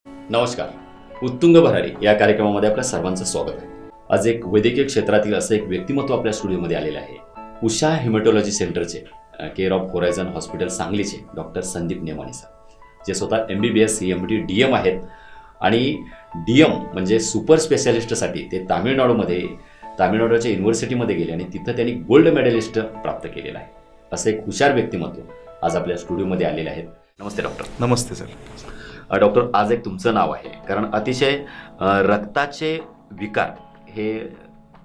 नमस्कार. उत्तुंग भरारी या कार्यक्रमामध्ये आपल्या सर्वांचं स्वागत आहे. आज एक वैद्यकीय क्षेत्रातील असं एक व्यक्तिमत्व आपल्या स्टुडिओमध्ये आलेलं आहे. उषा हेमॅटॉलॉजी सेंटरचे केअर ऑफ होरायझन हॉस्पिटल सांगलीचे डॉक्टर संदीप नेमाने सर, जे स्वतः MBBS CMT DM आहेत आणि DM म्हणजे सुपर स्पेशालिस्टसाठी ते तामिळनाडूच्या युनिव्हर्सिटीमध्ये गेले आणि तिथं त्यांनी गोल्ड मेडलिस्ट प्राप्त केलेला आहे. असं एक हुशार व्यक्तिमत्व आज आपल्या स्टुडिओमध्ये आलेले आहेत. नमस्ते डॉक्टर. नमस्ते सर. डॉक्टर, आज एक तुमचं नाव आहे कारण अतिशय रक्ताचे विकार हे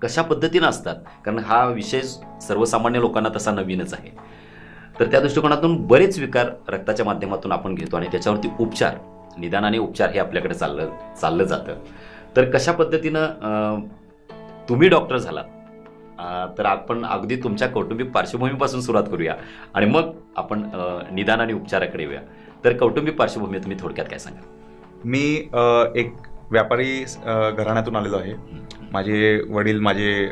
कशा पद्धतीनं असतात, कारण हा विषय सर्वसामान्य लोकांना तसा नवीनच आहे. तर त्या दृष्टिकोनातून बरेच विकार रक्ताच्या माध्यमातून आपण घेतो आणि त्याच्यावरती उपचार, निदान आणि उपचार हे आपल्याकडे चाललं जातं. तर कशा पद्धतीनं तुम्ही डॉक्टर झालात, तर आपण अगदी तुमच्या कौटुंबिक पार्श्वभूमीपासून सुरुवात करूया आणि मग आपण निदान आणि उपचाराकडे येऊया. तर कौटुंबिक पार्श्वभूमी तुम्ही थोडक्यात काय सांगा? मी एक व्यापारी घराण्यातून आलेलो आहे. माझे वडील, माझे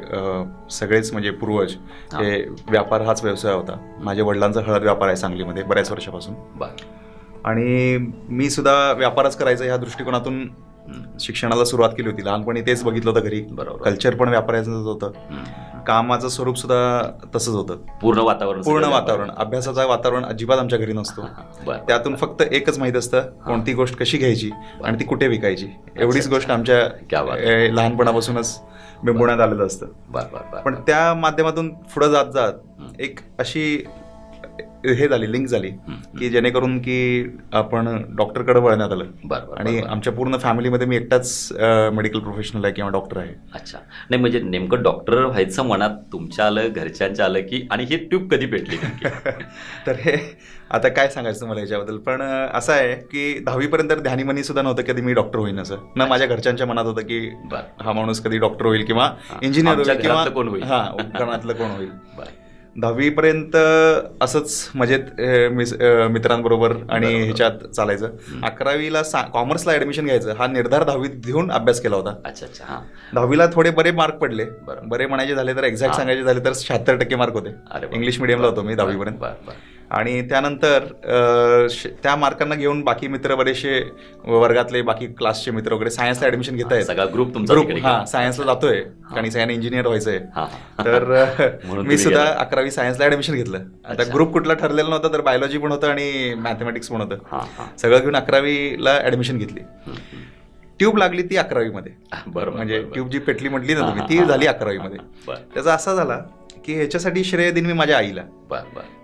सगळेच म्हणजे पूर्वज हे व्यापार हाच व्यवसाय होता. माझ्या वडिलांचा हळद व्यापार आहे सांगलीमध्ये बऱ्याच वर्षापासून. आणि मी सुद्धा व्यापारच करायचा ह्या दृष्टिकोनातून शिक्षणाला सुरुवात केली होती. लहानपणी तेच बघितलं होतं घरी. कल्चर पण व्यापाराचंच होतं, कामाचं स्वरूप सुद्धा तसंच होतं. पूर्ण वातावरण अभ्यासाचं वातावरण अजिबात आमच्या घरी नसतो. त्यातून फक्त एकच माहीत असतं कोणती गोष्ट कशी घ्यायची आणि ती कुठे विकायची. एवढीच गोष्ट आमच्या लहानपणापासूनच बिंबवण्यात आलेलं असतं. पण त्या माध्यमातून पुढे जात जात एक अशी लिंक झाली की जेणेकरून की आपण डॉक्टरकडे वळण्यात आलं. आणि आमच्या पूर्ण फॅमिलीमध्ये मी एकटाच मेडिकल प्रोफेशनल आहे किंवा डॉक्टर आहे. अच्छा, नाही म्हणजे नेमकं डॉक्टर व्हायचं मनात तुमच्या आलं, घरच्यांच्या आलं की, आणि ही ट्यूब कधी पेटली? तर हे आता काय सांगायचं मला याच्याबद्दल, पण असं आहे की 10वीपर्यंत ध्यानीमनी सुद्धा नव्हतं कधी मी डॉक्टर होईन असं. ना माझ्या घरच्यांच्या मनात होतं की हा माणूस कधी डॉक्टर होईल किंवा इंजिनियर होईल किंवा उपकरणातलं कोण होईल. 10वीपर्यंत असंच मजेत मित्रांबरोबर आणि ह्याच्यात चालायचं. 11वीला कॉमर्सला ऍडमिशन घ्यायचं हा निर्धार 10वीत घेऊन अभ्यास केला होता. अच्छा. 10वीला थोडे बरे मार्क पडले. बरे म्हणायचे झाले तर एक्झॅक्ट सांगायचे झाले तर 76% मार्क होते. इंग्लिश मिडियमला होतो मी 10वीपर्यंत. आणि त्यानंतर त्या मार्कांना घेऊन बाकी मित्र, बरेचसे वर्गातले बाकी क्लासचे मित्र वगैरे सायन्सला ऍडमिशन घेत आहेत. सगळा ग्रुप सायन्सला जातोय कारण सगळ्यांना इंजिनियर व्हायचंय. तर मी सुद्धा 11वी सायन्सला ऍडमिशन घेतलं. आता ग्रुप कुठला ठरलेला नव्हता, तर बायोलॉजी पण होतं आणि मॅथमॅटिक्स पण होतं. सगळं घेऊन 11वीला ऍडमिशन घेतली. ट्यूब लागली ती 11वीमध्ये. म्हणजे ट्यूब जी पेटली म्हटली ना तुम्ही, ती झाली 11वीमध्ये. त्याचा असा झाला की ह्याच्यासाठी श्रेय दिन मी माझ्या आईला.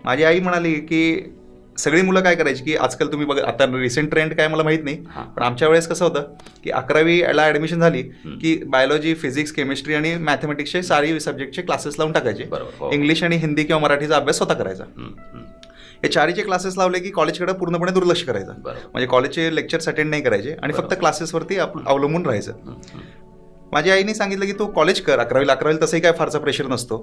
माझी आई म्हणाली की सगळी मुलं काय करायची की आजकाल तुम्ही बघा, आता रिसेंट ट्रेंड काय मला माहित नाही, पण आमच्या वेळेस कसं होतं की 11वीला ऍडमिशन झाली की बायोलॉजी, फिजिक्स, केमिस्ट्री आणि मॅथमॅटिक्सचे सारी सब्जेक्टचे क्लासेस लावून टाकायचे. इंग्लिश आणि हिंदी किंवा मराठीचा अभ्यास स्वतः करायचा. हे चारीचे क्लासेस लावले की कॉलेजकडे पूर्णपणे दुर्लक्ष करायचं. म्हणजे कॉलेजचे लेक्चर्स अटेंड नाही करायचे आणि फक्त क्लासेसवरती अवलंबून राहायचं. माझ्या आईने सांगितलं की तू कॉलेज कर. 11वीला तसंही काय फारसा प्रेशर नसतो.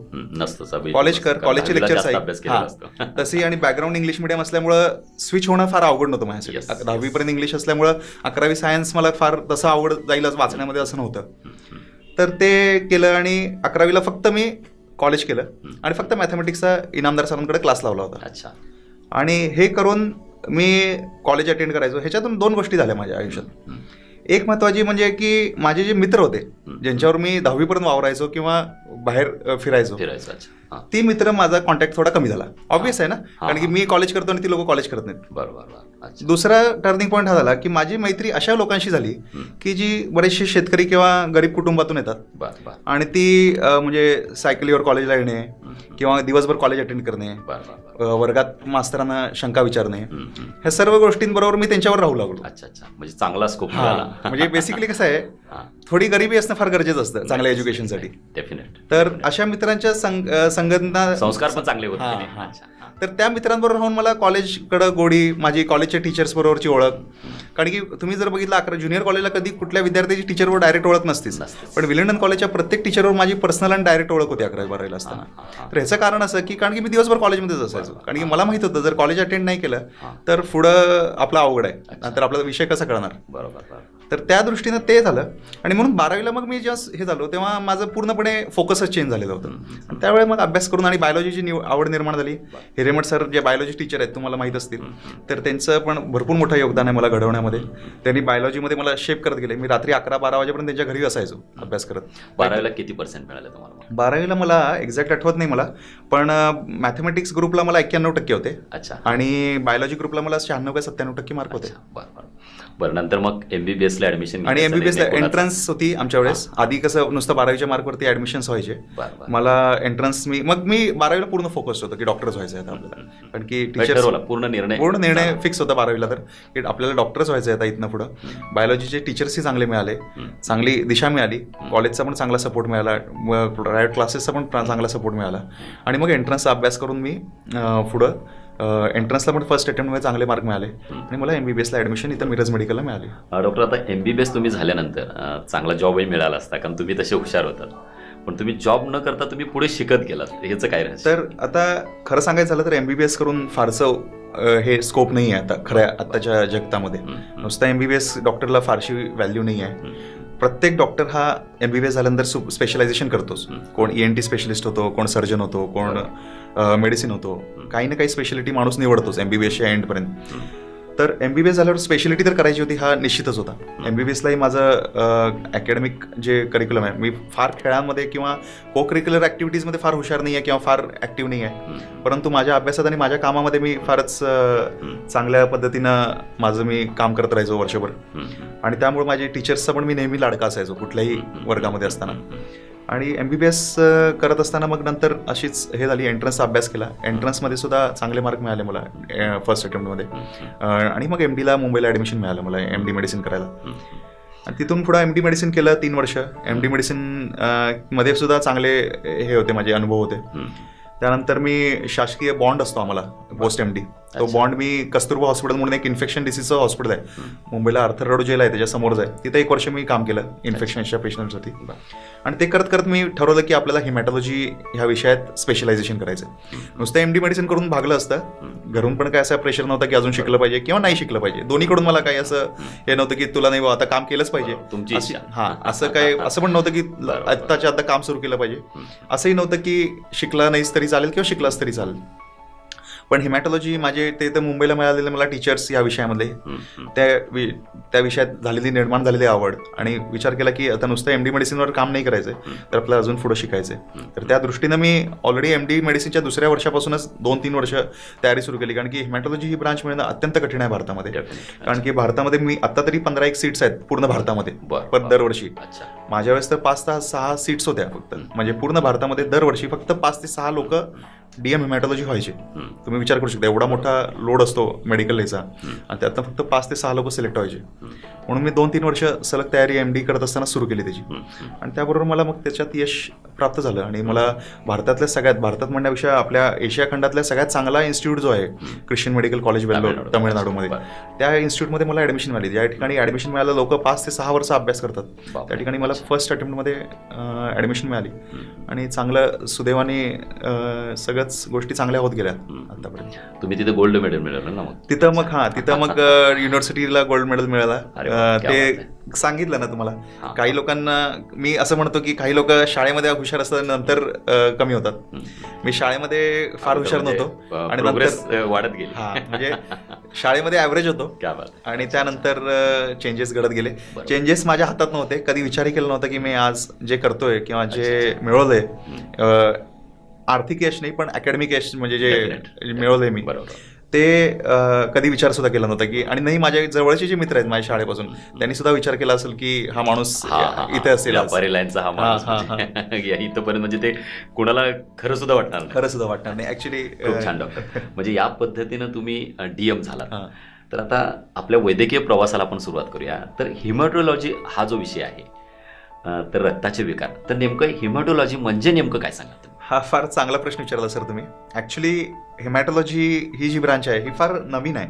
कॉलेज कर, कॉलेजचे लेक्चर्स आहे तशी. आणि बॅकग्राऊंड इंग्लिश मिडियम असल्यामुळं स्विच होणं फार अवघड नव्हतं माझ्यासाठी. 10वीपर्यंत इंग्लिश असल्यामुळं 11वी सायन्स मला फार तसं आवड जाईल वाचण्यामध्ये असं नव्हतं. तर ते केलं आणि 11वीला फक्त मी कॉलेज केलं आणि फक्त मॅथमॅटिक्सचा इनामदार सरांकडे क्लास लावला होता. अच्छा. आणि हे करून मी कॉलेज अटेंड करायचो. ह्याच्यातून 2 गोष्टी झाल्या माझ्या आयुष्यात. एक महत्वाची म्हणजे की माझे जे मित्र होते ज्यांच्यावर मी 10वीपर्यंत वावरायचो किंवा बाहेर फिरायचो, ती मित्र माझा कॉन्टॅक्ट थोडा कमी झाला. ऑब्विस आहे ना, कारण की मी कॉलेज करतो आणि ती लोक कॉलेज करत नाहीत. दुसरा टर्निंग पॉईंट हा झाला की माझी मैत्री अशा लोकांशी झाली की जी बरेचसे शेतकरी किंवा गरीब कुटुंबातून येतात आणि ती म्हणजे सायकलीवर कॉलेजला येणे किंवा दिवसभर कॉलेज अटेंड करणे, वर्गात मास्तरांना शंका विचारणे, ह्या सर्व गोष्टींबरोबर मी त्यांच्यावर राहू लागलो. अच्छा, म्हणजे चांगला स्कोप. म्हणजे बेसिकली कसं आहे, थोडी गरिबी असणं फार गरजेचं असतं चांगल्या एज्युकेशनसाठी. तर अशा मित्रांच्या संगतना संस्कार पण चांगले होते. तर त्या मित्रांबरोबर राहून मला कॉलेजकडे गोडी, माझी कॉलेजच्या टीचर्स बरोबरची ओळख. कारण की तुम्ही जर बघितलं ज्युनियर कॉलेजला कधी कुठल्या विद्यार्थ्याची टीचरवर डायरेक्ट ओळख नसतीच, पण विलिंग्डन कॉलेजच्या प्रत्येक टीचरवर माझी पर्सनल आणि डायरेक्ट ओळख होती 11वी-12वीला असताना. तर ह्याचं कारण असं की कारण की मी दिवसभर कॉलेजमध्येच असायचो. कारण की मला माहित होतं जर कॉलेज अटेंड नाही केलं तर पुढं आपला अवघड आहे, नंतर आपला विषय कसा कळणार. तर त्या दृष्टीनं ते झालं. आणि म्हणून 12वीला मग मी जेव्हा हे झालो तेव्हा माझं पूर्णपणे फोकसच चेंज झालेलं होतं. आणि त्यावेळी मग अभ्यास करून आणि बायोलॉजीची आवड निर्माण झाली. हिरेमठ सर जे बायोलॉजी टीचर आहेत तुम्हाला माहीत असतील, तर त्यांचं पण भरपूर मोठं योगदान आहे मला घडवण्यामध्ये. त्यांनी बायोलॉजीमध्ये मला शेप करत गेले. मी रात्री 11-12 वाजेपर्यंत त्यांच्या घरी असायचो अभ्यास करत. 12वीला किती पर्सेंट मिळाले तुम्हाला? 12वीला मला एक्झॅक्ट आठवत नाही मला, पण मॅथमॅटिक्स ग्रुपला मला 91% होते. अच्छा. आणि बायोलॉजी ग्रुपला मला 96 का 97% मार्क होते. बरं, नंतर मग MBBS ला ऍडमिशन. आणि MBBS ला एंट्रन्स होती आमच्या वेळेस. आधी कसं नुसतं 12वीच्या मार्कवरती ऍडमिशन्स व्हायचे. मला एंट्रन्स मी 12वीला पूर्ण फोकस होतं की डॉक्टरच व्हायचं आहे आपल्याला. कारण की टीचर पूर्ण निर्णय फिक्स होता 12वीला तर की आपल्याला डॉक्टरच व्हायचं आहे आता इथनं पुढं. बायोलॉजीचे टीचर्सही चांगले मिळाले, चांगली दिशा मिळाली, कॉलेजचा पण चांगला सपोर्ट मिळाला, प्रायव्हेट क्लासेसचा पण चांगला सपोर्ट मिळाला. आणि मग एंट्रन्सचा अभ्यास करून मी पुढं एंट्रन्सला पण फर्स्ट अटेम्प्टमध्ये चांगले मार्क मिळाले आणि मला MBBS ला ऍडमिशन इथं मिरज मेडिकलला मिळाली. डॉक्टर, आता MBBS तुम्ही झाल्यानंतर चांगला जॉबही मिळाला असता, कारण तुम्ही तसे हुशार होतात, पण तुम्ही जॉब न करता तुम्ही पुढे शिकत गेलात, ह्याचं काय रहस्य? तर आता खरं सांगायचं झालं तर MBBS करून फारसं हे स्कोप नाही आहे आता खऱ्या आत्ताच्या जगतामध्ये. नुसता MBBS डॉक्टरला फारशी व्हॅल्यू नाही आहे. प्रत्येक डॉक्टर हा MBBS झाल्यानंतर स्पेशलायझेशन करतोच. कोण ENT स्पेशलिस्ट होतो, कोण सर्जन होतो, कोण मेडिसिन होतो. काही ना काही स्पेशालिटी माणूस निवडतोच MBBSच्या एंडपर्यंत. तर MBBS झाल्यावर स्पेशालिटी तर करायची होती हा निश्चितच होता. MBBSलाही माझं अकॅडमिक जे करिक्युलम आहे, मी फार खेळांमध्ये किंवा को करिक्युलर ॲक्टिव्हिटीजमध्ये फार हुशार नाही आहे किंवा फार ॲक्टिव्ह नाही आहे, परंतु माझ्या अभ्यासात आणि माझ्या कामामध्ये मी फारच चांगल्या पद्धतीनं माझं मी काम करत राहायचो वर्षभर. आणि त्यामुळे माझे टीचर्सचा पण मी नेहमी लाडका असायचो कुठल्याही वर्गामध्ये असताना. आणि MBBS करत असताना मग नंतर अशीच हे झाली, एंट्रन्सचा अभ्यास केला. एंट्रन्समध्ये सुद्धा चांगले मार्क मिळाले मला फर्स्ट अटेम्प्टमध्ये. आणि मग MDला मुंबईला ॲडमिशन मिळालं मला MD मेडिसिन करायला. आणि तिथून पुढं MD मेडिसिन केलं 3 वर्ष. MD मेडिसिन मध्ये सुद्धा चांगले हे होते, माझे अनुभव होते. त्यानंतर मी शासकीय बॉन्ड असतो आम्हाला पोस्ट MD, तो बॉन्ड मी कस्तुरबा हॉस्पिटल म्हणून एक इन्फेक्शन डिसीजचं हॉस्पिटल आहे मुंबईला, आर्थर रोड जेल आहे त्याच्या समोरच आहे. तिथे 1 वर्ष मी काम केलं इन्फेक्शनच्या पेशंटसाठी. आणि ते करत करत मी ठरवलं की आपल्याला हिमॅटॉलॉजी ह्या विषयात स्पेशलायझेशन करायचं. नुसतं MD मेडिसिन करून भागलं असतं. घरून पण काय असं प्रेशर नव्हतं की अजून शिकलं पाहिजे किंवा नाही शिकलं पाहिजे. दोन्हीकडून मला काही असं हे नव्हतं की तुला नाही आता काम केलंच पाहिजे तुमची इच्छा. असं पण नव्हतं की आत्ताच्या आता काम सुरू केलं पाहिजे. असंही नव्हतं की शिकला नाहीस तरी चालेल किंवा शिकलास तरी चालेल. पण हिमॅटॉलॉजी माझे ते तर मुंबईला मिळालेले मला टीचर्स या विषयामध्ये त्या विषयात निर्माण झालेली आवड, आणि विचार केला की आता नुसतं MD मेडिसिनवर काम नाही करायचंय तर आपल्याला अजून पुढे शिकायचंय. तर त्या दृष्टीनं मी ऑलरेडी MD मेडिसिनच्या 2ऱ्या वर्षापासूनच 2-3 वर्ष तयारी सुरू केली. कारण की हिमॅटॉलॉजी ही ब्रांच मिळणं अत्यंत कठीण आहे भारतामध्ये. कारण की भारतामध्ये मी आता तरी 15 सीट्स आहेत पूर्ण भारतामध्ये दरवर्षी. माझ्या वेळेस तर 5-6 सीट्स होत्या फक्त. म्हणजे पूर्ण भारतामध्ये दरवर्षी फक्त 5 ते 6 लोक DM हिमॅटॉलॉजी व्हायचे. तुम्ही विचार करू शकता, एवढा मोठा लोड असतो मेडिकल ह्याचा, आणि त्यातनं फक्त 5 ते 6 लोक सिलेक्ट व्हायचे. म्हणून मी 2-3 वर्ष सलग तयारी MD करत असताना सुरू केली त्याची. आणि त्याबरोबर मला मग त्याच्यात यश प्राप्त झालं. आणि मला भारतात म्हणण्यापेक्षा आपल्या एशिया खंडातल्या सगळ्यात चांगला इन्स्टिट्यूट जो आहे ख्रिश्चन मेडिकल कॉलेज बेंगलोर तामिळनाडूमध्ये, त्या इन्स्टिट्यूटमध्ये मला ॲडमिशन मिळाली. या ठिकाणी ॲडमिशन मिळायला लोक 5 ते 6 वर्ष अभ्यास करतात. त्या ठिकाणी मला फर्स्ट अटेम्प्टमध्ये ॲडमिशन मिळाली. आणि चांगलं सुदैवाने सगळंच गोष्टी चांगल्या होत गेल्या आतापर्यंत. तुम्ही तिथे गोल्ड मेडल मिळालं ना? तिथं मग युनिव्हर्सिटीला गोल्ड मेडल मिळाला. ते सांगितलं ना तुम्हाला, काही लोकांना मी असं म्हणतो की काही लोक शाळेमध्ये हुशार असतात नंतर कमी होतात. मी शाळेमध्ये फार हुशार नव्हतो आणि नंतर वाढत गेली. म्हणजे शाळेमध्ये ॲव्हरेज होतो आणि त्यानंतर चेंजेस घडत गेले. चेंजेस माझ्या हातात नव्हते. कधी विचारही केला नव्हता की मी आज जे करतोय किंवा जे मिळवलंय, आर्थिक यश नाही पण अकॅडमिक यश म्हणजे जे मिळवलंय मी, ते कधी विचार सुद्धा केला नव्हता की. आणि नाही, माझ्या जवळचे जे मित्र आहेत माझ्या शाळेपासून, त्यांनी सुद्धा विचार केला असेल की हा माणूस इथे असेल, लाईनचा हा माणूस इथपर्यंत. म्हणजे ते कुणाला खरं सुद्धा वाटणार नाही. ऍक्च्युली खूप छान डॉक्टर. म्हणजे या पद्धतीनं तुम्ही DM झाला. तर आता आपल्या वैद्यकीय प्रवासाला आपण सुरुवात करूया. तर हिमॅटॉलॉजी हा जो विषय आहे, तर रक्ताचे विकार, तर नेमकं हिमॅटॉलॉजी म्हणजे नेमकं काय सांगा तुम्ही? हा फार चांगला प्रश्न विचारला सर तुम्ही. ॲक्च्युली हिमॅटॉलॉजी ही जी ब्रांच आहे ही फार नवीन आहे.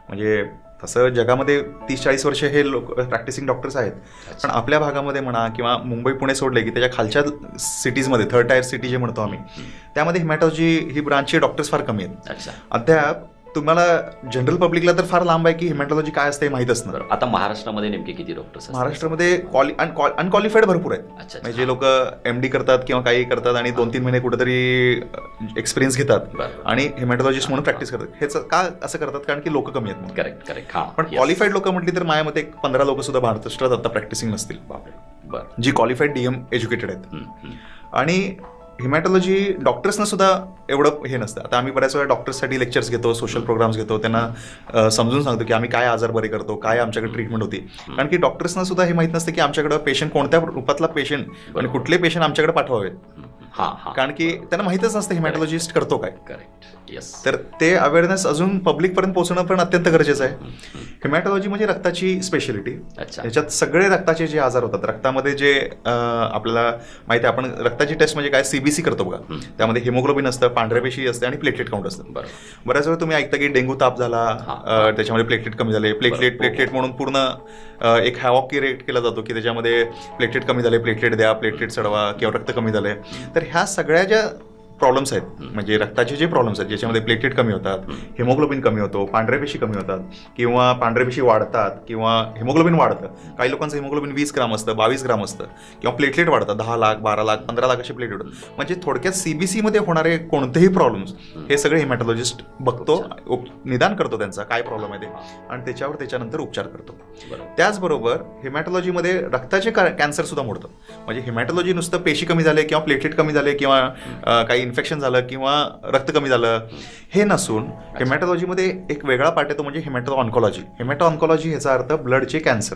म्हणजे तसं जगामध्ये 30-40 वर्ष हे लोक प्रॅक्टिसिंग डॉक्टर्स आहेत. पण आपल्या भागामध्ये म्हणा किंवा मुंबई पुणे सोडले की त्याच्या खालच्या सिटीजमध्ये, 3rd टायर सिटी जे म्हणतो आम्ही, त्यामध्ये हिमॅटॉलॉजी ही ब्रांचचे डॉक्टर्स फार कमी आहेत. अद्याप तुम्हाला जनरल पब्लिकला तर फार लांब आहे की हेमॅटॉलॉजी काय असते हे माहीत असणार. आता महाराष्ट्रामध्ये नेमके किती डॉक्टर्स? महाराष्ट्रामध्ये अनक्वालिफाईड भरपूर आहेत. अच्छा. म्हणजे जे लोक MD करतात किंवा काही करतात आणि 2-3 महिने कुठेतरी एक्सपिरियन्स घेतात आणि हेमॅटॉलॉजिस्ट म्हणून प्रॅक्टिस करतात. हेच का असं करतात? कारण की लोक कमी आहेत. Correct correct. पण क्वालिफाईड लोक म्हटली तर माझ्या मते 15 लोक सुद्धा महाराष्ट्रात आता प्रॅक्टिसिंग नसतील. बरं. जी क्वालिफाईड DM एज्युकेटेड आहेत. आणि हिमॅटॉलॉजी डॉक्टर्सना सुद्धा एवढं हे नसतं. आता आम्ही बऱ्याच वेळा डॉक्टर्ससाठी लेक्चर्स घेतो, सोशल प्रोग्राम्स घेतो, त्यांना समजून सांगतो की आम्ही काय आजार बरे करतो, काय आमच्याकडे ट्रीटमेंट होती. कारण की डॉक्टर्सना सुद्धा हे माहीत नसतं की आमच्याकडे पेशंट कोणत्या रूपातला पेशंट आणि कुठले पेशंट आमच्याकडे पाठवावेत. कारण की त्यांना माहितच नसतं हिमॅटॉलॉजिस्ट करतो काय. करेक्ट. येस. तर ते अवेअरनेस अजून पब्लिकपर्यंत पोहोचणं पण अत्यंत गरजेचं आहे. हिमॅटॉलॉजी म्हणजे रक्ताची स्पेशालिटी. याच्यात सगळे रक्ताचे जे आजार होतात, रक्तामध्ये जे आपल्याला माहिती आहे, आपण रक्ताची टेस्ट म्हणजे काय CBC करतो बघा. त्यामध्ये हिमोग्लोबिन असतं, पांढऱ्या पेशी असते आणि प्लेटलेट काउंट असतं. बऱ्याच वेळा तुम्ही ऐकता की डेंग्यू ताप झाला, त्याच्यामध्ये प्लेटलेट कमी झाले. प्लेटलेट म्हणून पूर्ण एक हॅवॉक क्रिएट केला जातो की त्याच्यामध्ये प्लेटलेट कमी झाले, प्लेटलेट द्या, प्लेटलेट चढवा किंवा रक्त कमी झाले. तर ह्या सगळ्या ज्या प्रॉब्लेम्स आहेत, म्हणजे रक्ताचे जे प्रॉब्लेम्स आहेत ज्याच्यामध्ये प्लेटलेट कमी होतात, हिमोग्लोबिन कमी होतो, पांढऱ्या पेशी कमी होतात किंवा पांढऱ्या पेशी वाढतात किंवा हिमोग्लोबिन वाढतं. काही लोकांचं हिमोग्लोबिन 20 ग्राम असतं, 22 ग्राम असतं किंवा प्लेटलेट वाढतात 10 लाख, 12 लाख, 15 लाख असे प्लेटलेट होतात. म्हणजे थोडक्यात CBC मध्ये होणारे कोणतेही प्रॉब्लेम्स हे सगळे हिमॅटॉलॉजिस्ट बघतो, निदान करतो त्यांचा काय प्रॉब्लेम आहे ते, आणि त्याच्यावर त्याच्यानंतर उपचार करतो. त्याचबरोबर हिमॅटॉलॉजीमध्ये रक्ताचे कॅन्सर सुद्धा मोडतं. म्हणजे हिमॅटॉलॉजी नुसतं पेशी कमी झाले किंवा प्लेटलेट कमी झाले किंवा काही इन्फेक्शन झालं किंवा रक्त कमी झालं हे नसून हेमॅटॉलॉजीमध्ये एक वेगळा पार्ट येतो, म्हणजे हेमॅटो ऑन्कॉलॉजी. हेमॅटो ऑन्कॉलॉजी ह्याचा अर्थ ब्लडचे कॅन्सर.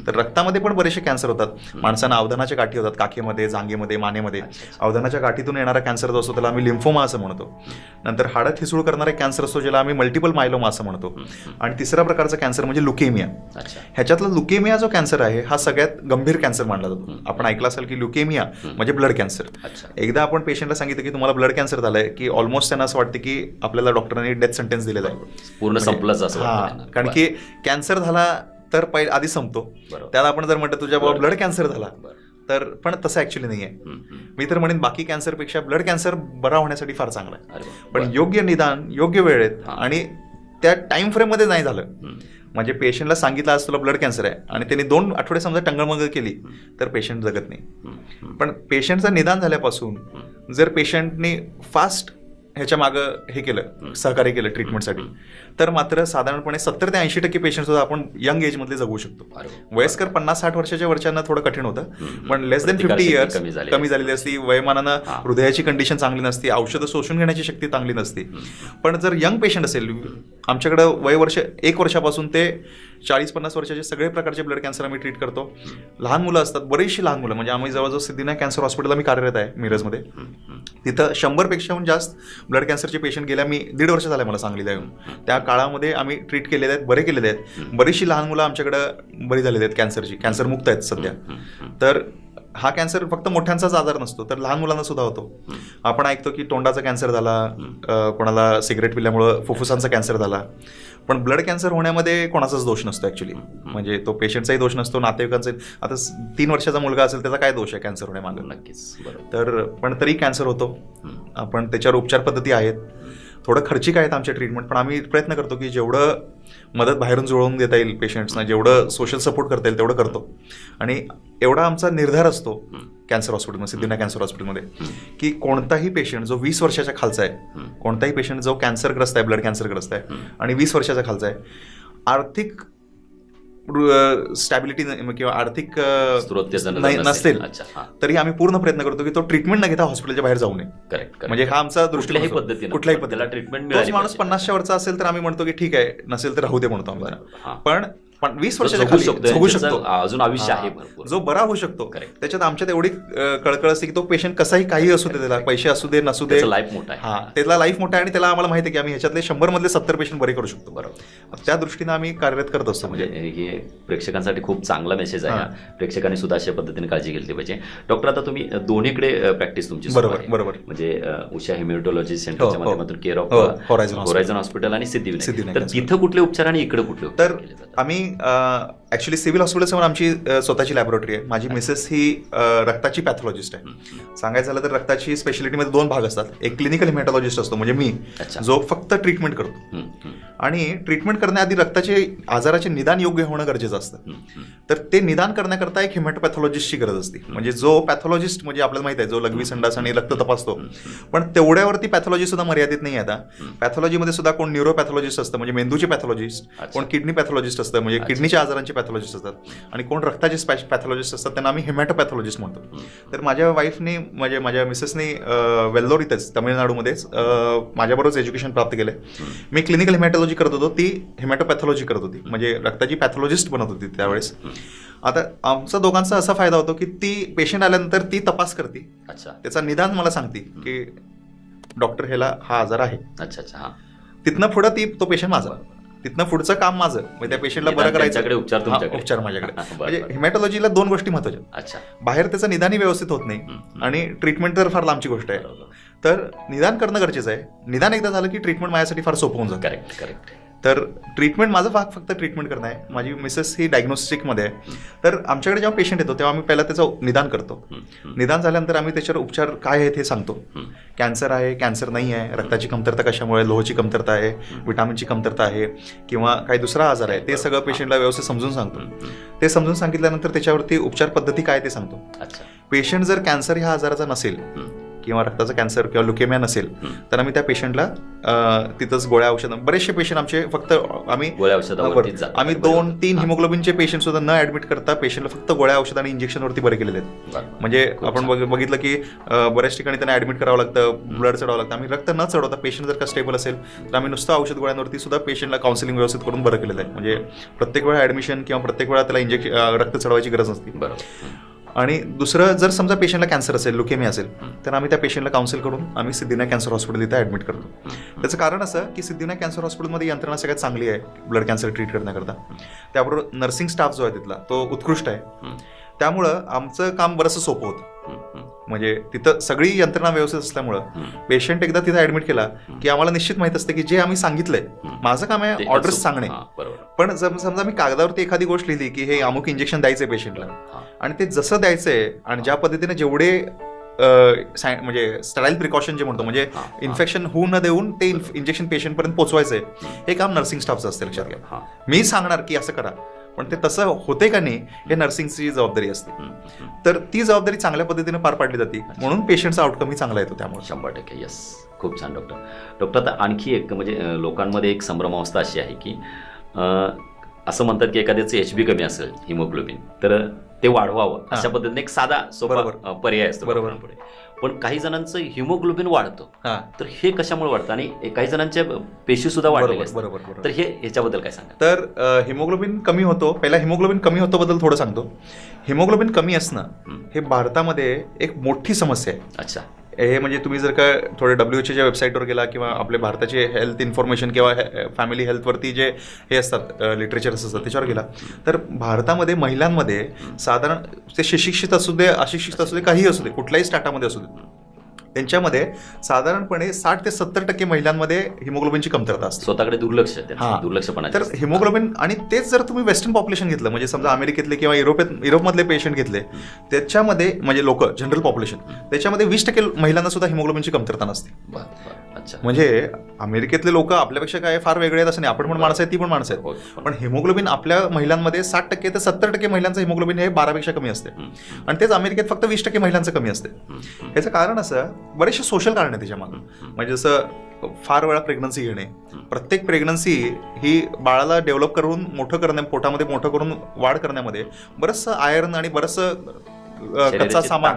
तर रक्तामध्ये पण बरेचसे कॅन्सर होतात. माणसांना अवधानाच्या गाठी होतात, काखेमध्ये, जांघेमध्ये, मानेमध्ये. अवधानाच्या गाठीतून येणारा कॅन्सर जो असतो त्याला आम्ही लिम्फोमा असं म्हणतो. नंतर हाडं ठिसूळ करणारा कॅन्सर असतो ज्याला आम्ही मल्टिपल मायलोमा असं म्हणतो. आणि तिसरा प्रकारचा कॅन्सर म्हणजे लुकेमिया. ह्याच्यातला लुकेमिया जो कॅन्सर आहे हा सगळ्यात गंभीर कॅन्सर मानला जातो. आपण ऐकलं असेल की लुकेमिया म्हणजे ब्लड कॅन्सर. एकदा आपण पेशंटला सांगितलं की तुम्हाला ब्लड कॅन्सर झालंय की ऑलमोस्ट त्यांना असं वाटतं की आपल्याला डॉक्टरांनी डेथ सेंटेन्स दिलेला आहे, पूर्ण संपलंच असं. कारण की कॅन्सर झाला तर आधी संपतो. त्याला आपण जर म्हटलं तुझ्या बाबा ब्लड कॅन्सर झाला तर, पण तसं ऍक्च्युली नाही आहे. मी तर म्हणेन बाकी कॅन्सरपेक्षा ब्लड कॅन्सर बरा होण्यासाठी फार चांगला आहे. पण योग्य निदान, योग्य वेळेत आणि त्या टाइम फ्रेम मध्ये नाही झालं, म्हणजे पेशंटला सांगितलं आज तुला ब्लड कॅन्सर आहे आणि त्यांनी 2 आठवडे समजा टंगळमंगळ केली तर पेशंट जगत नाही. पण पेशंटचं निदान झाल्यापासून जर पेशंटने फास्ट ह्याच्या मागं हे केलं, सहकार्य केलं ट्रीटमेंटसाठी, तर मात्र साधारणपणे 70 ते 80% पेशंट सुद्धा आपण यंग एज मधले जगू शकतो. वयस्कर 50-60 वर्षाच्या वरच्यांना थोडं कठीण होतं, पण लेस देन 50 इयर्स कमी झालेली असती, वयमानानं हृदयाची कंडिशन चांगली नसती, औषधं शोषून घेण्याची शक्ती चांगली नसती. पण जर यंग पेशंट असेल, आमच्याकडं वयवर्ष 1 वर्षापासून ते 40-50 वर्षाचे सगळे प्रकारचे ब्लड कॅन्सर आम्ही ट्रीट करतो. लहान मुलं असतात, बरीचशी लहान मुलं, म्हणजे आम्ही जवळजवळ सिद्धिविनायक कॅन्सर हॉस्पिटलला मी कार्यरत आहे मिरजमध्ये. तिथं 100 पेक्षाहून जास्त ब्लड कॅन्सरचे पेशंट गेल्या मी 1.5 वर्ष झाले मला सांगलीला येऊन. त्या काळामध्ये आम्ही ट्रीट केलेले आहेत, बरे केलेले आहेत. बरीचशी लहान मुलं आमच्याकडं बरी झालेली आहेत कॅन्सरची, कॅन्सर मुक्त आहेत सध्या. तर हा कॅन्सर फक्त मोठ्यांचाच आजार नसतो, तर लहान मुलांना सुद्धा होतो. आपण ऐकतो की तोंडाचा कॅन्सर झाला, कोणाला सिगरेट पिल्यामुळं फुफ्फुसांचा कॅन्सर झाला. पण ब्लड कॅन्सर होण्यामध्ये कोणाचाच दोष नसतो ऍक्च्युली. म्हणजे तो पेशंटचाही दोष नसतो, नातेवाईकांचा. आता 3 वर्षाचा मुलगा असेल त्याचा काय दोष आहे कॅन्सर होण्यामागे? नक्कीच. तर पण तरी कॅन्सर होतो. आपण त्याच्यावर उपचार पद्धती आहेत, थोडं खर्चिक आहेत आमचे ट्रीटमेंट, पण आम्ही प्रयत्न करतो की जेवढं मदत बाहेरून जुळवून देता येईल पेशंट्सना, जेवढं सोशल सपोर्ट करता येईल तेवढं करतो. आणि एवढा आमचा निर्धार असतो कॅन्सर हॉस्पिटलमध्ये, सिद्धिविनायक कॅन्सर हॉस्पिटलमध्ये, की कोणताही पेशंट जो 20 वर्षाच्या खालचा आहे, कोणताही पेशंट जो कॅन्सरग्रस्त आहे, ब्लड कॅन्सरग्रस्त आहे आणि 20 वर्षाच्या खालचा आहे, आर्थिक स्टॅबिलिटी किंवा आर्थिक स्रोत नसेल तरी आम्ही पूर्ण प्रयत्न करतो की तो ट्रीटमेंट न घेता हॉस्पिटलच्या बाहेर जाऊ नये. म्हणजे हा आमचा दृष्टिकोन, कुठल्याही पद्धतीला ट्रीटमेंट. तोच माणूस 50च्या वरचा असेल तर आम्ही म्हणतो की ठीक आहे, नसेल तर राहू दे म्हणतो आम्हाला. पण 20 वर्षाच्या खाली जगू शकतो, अजून आयुष्य आहे, जो बरा होऊ शकतो. त्याच्यात आमच्यात एवढी कळकळ असते की तो पेशंट कसाही काही असू दे, त्याला पैसे असू दे नसू दे, लाईफ मोठा आहे. हा, त्याला लाईफ मोठा आहे आणि त्याला आम्हाला माहिती आहे की आम्ही ह्याच्यातले 100 मधले 70 पेशंट बरे करू शकतो. बरोबर. त्या दृष्टीने आम्ही कार्यरत करत असतो. म्हणजे हे प्रेक्षकांसाठी खूप चांगला मेसेज आहे. प्रेक्षकांनी सुद्धा अशा पद्धतीने काळजी घेतली पाहिजे. डॉक्टर, आता तुम्ही दोन्हीकडे प्रॅक्टिस तुमची बरोबर, म्हणजे उषा हेमॅटॉलॉजी सेंटरच्या माध्यमातून केअर ऑफ होरायझन हॉस्पिटल आणि सिद्धिविनायक, तर तिथं कुठले उपचार आणि इकडे कुठले? तर आम्ही ऍक्च्युली सिव्हिल हॉस्पिटलसमोर आमची स्वतःची लॅबोरेटरी आहे. माझी मिसेस ही रक्ताची पॅथॉलॉजिस्ट आहे. सांगायचं झालं तर रक्ताची स्पेशालिटीमध्ये 2 भाग असतात. एक क्लिनिकल हिमॅटॉलॉजिस्ट असतो म्हणजे मी, जो फक्त ट्रीटमेंट करतो, आणि ट्रीटमेंट करण्याआधी रक्ताचे आजाराचे निदान योग्य होणं गरजेचं असतं. तर ते निदान करण्याकरता एक हिमॅटोपॅथॉलॉजिस्टची गरज असते. म्हणजे जो पॅथॉलॉजिस्ट म्हणजे आपल्याला माहिती आहे, जो लघवी संडास आणि रक्त तपासतो, पण तेवढ्यावरती पॅथॉलॉजी सुद्धा मर्यादित नाही. आता पॅथॉलॉजीमध्ये सुद्धा कोण न्यूरोपॅथॉलॉजिस्ट असतं म्हणजे मेंदूचे पॅथॉलॉजिस्ट, कोण किडनी पॅथॉलॉजिस्ट असतं म्हणजे किडनीच्या आजारांचे पॅथॉलॉजिस्ट असतात, आणि कोण रक्ताचे पॅथॉलॉजिस्ट असतात त्यांना आम्ही हिमॅटोपॅथॉलॉजिस्ट म्हणतो. तर माझ्या वाईफने म्हणजे माझ्या मिसेसने वेल्लोर इथेच तामिळनाडूमध्येच माझ्याबरोबरच एज्युकेशन प्राप्त केलंय. मी क्लिनिकल हिमॅटॉलॉजी करत होतो, ती हिमॅटोपॅथॉलॉजी करत होती, म्हणजे रक्ताची पॅथॉलॉजिस्ट बनत होती त्यावेळेस. आता आमचा दोघांचा असा फायदा होतो की ती पेशंट आल्यानंतर ती तपास करते, त्याचा निदान मला सांगते की डॉक्टर ह्याला हा आजार आहे. तिथनं पुढं तो पेशंट माझा, तिथनं पुढचं काम माझं, म्हणजे त्या पेशंटला बरं करायचं, उपचार माझ्याकडे. म्हणजे हिमॅटॉलॉजीला 2 गोष्टी महत्वाच्या. बाहेर त्याचं निदानही व्यवस्थित होत नाही, आणि ट्रीटमेंट तर फार लांबची गोष्ट आहे. तर निदान करणं गरजेचं आहे. निदान एकदा झालं की ट्रीटमेंट माझ्यासाठी फार सोपं होऊन जातं. करेक्ट. तर ट्रीटमेंट माझा भाग फक्त ट्रीटमेंट करणं आहे. माझी मिसेस ही डायग्नोस्टिकमध्ये आहे. तर आमच्याकडे जेव्हा पेशंट येतो तेव्हा आम्ही पहिला त्याचं निदान करतो. निदान झाल्यानंतर आम्ही त्याच्यावर उपचार काय आहेत हे सांगतो. कॅन्सर आहे, कॅन्सर नाही आहे, रक्ताची कमतरता कशामुळे, लोहाची कमतरता आहे, विटामिनची कमतरता आहे, किंवा काही दुसरा आजार आहे, ते सगळं पेशंटला व्यवस्थित समजून सांगतो. ते समजून सांगितल्यानंतर त्याच्यावरती उपचार पद्धती काय ते सांगतो. पेशंट जर कॅन्सर ह्या आजाराचा नसेल किंवा रक्ताचा कॅन्सर किंवा लुकेमिया नसेल तर आम्ही त्या पेशंटला तिथंच गोळ्या औषध, बरेचसे पेशंट आमचे फक्त आम्ही 2-3 हिमोग्लोबिनचे पेशंट सुद्धा न ऍडमिट करता पेशंटला फक्त गोळ्या औषध आणि इंजेक्शनवरती बरे केलेले आहेत. म्हणजे आपण बघितलं की बऱ्याच ठिकाणी त्यांना ऍडमिट करावं लागतं, ब्लड चढावं लागतं. आम्ही रक्त न चढवता पेशंट जर का स्टेबल असेल तर आम्ही नुसतं औषध गोळ्यांवरती सुद्धा पेशंटला काउन्सिलिंग व्यवस्थित करून बरं केलेलं आहे. म्हणजे प्रत्येक वेळा ऍडमिशन किंवा प्रत्येक वेळा त्याला रक्त चढवायची गरज नसते. आणि दुसरं, जर समजा पेशंटला कॅन्सर असेल, लुकेमिया असेल, तर आम्ही त्या पेशंटला काउन्सिल करून आम्ही सिद्धिविनायक कॅन्सर हॉस्पिटल इथं ऍडमिट करतो. त्याचं कारण असं की सिद्धिविनायक कॅन्सर हॉस्पिटलमध्ये यंत्रणा सगळ्यात चांगली आहे ब्लड कॅन्सर ट्रीट करण्याकरता. त्याबरोबर नर्सिंग स्टाफ जो आहे तिथला तो उत्कृष्ट आहे. त्यामुळं आमचं काम बरंचसं सोपं होतं. म्हणजे तिथं सगळी यंत्रणा व्यवस्थित असल्यामुळं पेशंट एकदा तिथं ऍडमिट केला की आम्हाला निश्चित माहित असतं की जे आम्ही सांगितलंय, माझं काम आहे ऑर्डर्स सांगणे. पण जर समजा मी कागदावरती एखादी गोष्ट लिहिली की हे अमुक इंजेक्शन द्यायचंय पेशंटला, आणि ते जसं द्यायचंय आणि ज्या पद्धतीने जेवढे म्हणजे स्टराईल प्रिकॉशन जे म्हणतो, म्हणजे इन्फेक्शन होऊ न देऊन ते इंजेक्शन पेशंटपर्यंत पोहोचवायचंय, हे काम नर्सिंग स्टाफचं असतं. लक्षात घ्या, मी सांगणार की असं करा, पण ते तसं होते का नाही हे नर्सिंगची जबाबदारी असते. तर ती जबाबदारी चांगल्या पद्धतीने पार पाडली जाते, म्हणून पेशंटचा आउटकमही चांगला येतो. त्यामुळे 100% येस, खूप छान डॉक्टर. आता आणखी एक म्हणजे लोकांमध्ये एक संभ्रमावस्था अशी आहे की असं म्हणतात की एखाद्याचं HB कमी असेल, हिमोग्लोबिन, तर ते वाढवावं अशा पद्धतीने एक साधा सोपा पर्याय असतो. बरोबर. पण काही जणांचं हिमोग्लोबिन वाढतं, तर हे कशामुळे वाढतं, आणि काही जणांच्या पेशी सुद्धा वाढलेल्या असतात, तर हे ह्याच्याबद्दल काय सांगा. तर हिमोग्लोबिन कमी होतो, पहिला हिमोग्लोबिन कमी होतो बद्दल थोडं सांगतो. हिमोग्लोबिन कमी असणं हे भारतामध्ये एक मोठी समस्या आहे. अच्छा. हे म्हणजे तुम्ही जर का थोडे WHOच्या वेबसाईटवर गेला किंवा आपले भारताचे हेल्थ इन्फॉर्मेशन किंवा फॅमिली हेल्थवरती जे हे असतात लिटरेचर्स असतात त्याच्यावर गेला तर भारतामध्ये महिलांमध्ये साधारण ते सुशिक्षित असू दे, अशिक्षित असू दे, काहीही असू दे, कुठल्याही स्टाटामध्ये असू दे, त्यांच्यामध्ये साधारणपणे 60 ते 70% महिलांमध्ये हिमोग्लोबिनची कमतरता असते. स्वतःकडे दुर्लक्षपणा. तर हिमोग्लोबिन, आणि तेच जर तुम्ही वेस्टर्न पॉप्युलेशन घेतलं, म्हणजे समजा अमेरिकेतले किंवा युरोपमधले पेशंट घेतले, त्याच्यामध्ये म्हणजे लोक जनरल पॉप्युलेशन, त्याच्यामध्ये 20% महिलांना सुद्धा हिमोग्लोबिनची कमतरता नसते. म्हणजे अमेरिकेतले लोक आपल्यापेक्षा काय फार वेगळे आहेत असं नाही, आपण पण माणसं आहेत, ती पण माणसं आहेत, पण हिमोग्लोबिन आपल्या महिलांमध्ये 60% ते 70% महिलांचं हिमोग्लोबिन हे 12पेक्षा कमी असते, आणि तेच अमेरिकेत फक्त 20% महिलांचं कमी असते. याचं कारण असं बरेचसे सोशल कारण आहे त्याच्यामागं. म्हणजे जसं फार वेळा प्रेग्नन्सी घेणे, प्रत्येक प्रेग्नन्सी ही बाळाला डेव्हलप करून पोटामध्ये मोठं करून वाढ करण्यामध्ये बरंचसं आयर्न आणि बरंचसं कच्चा सामान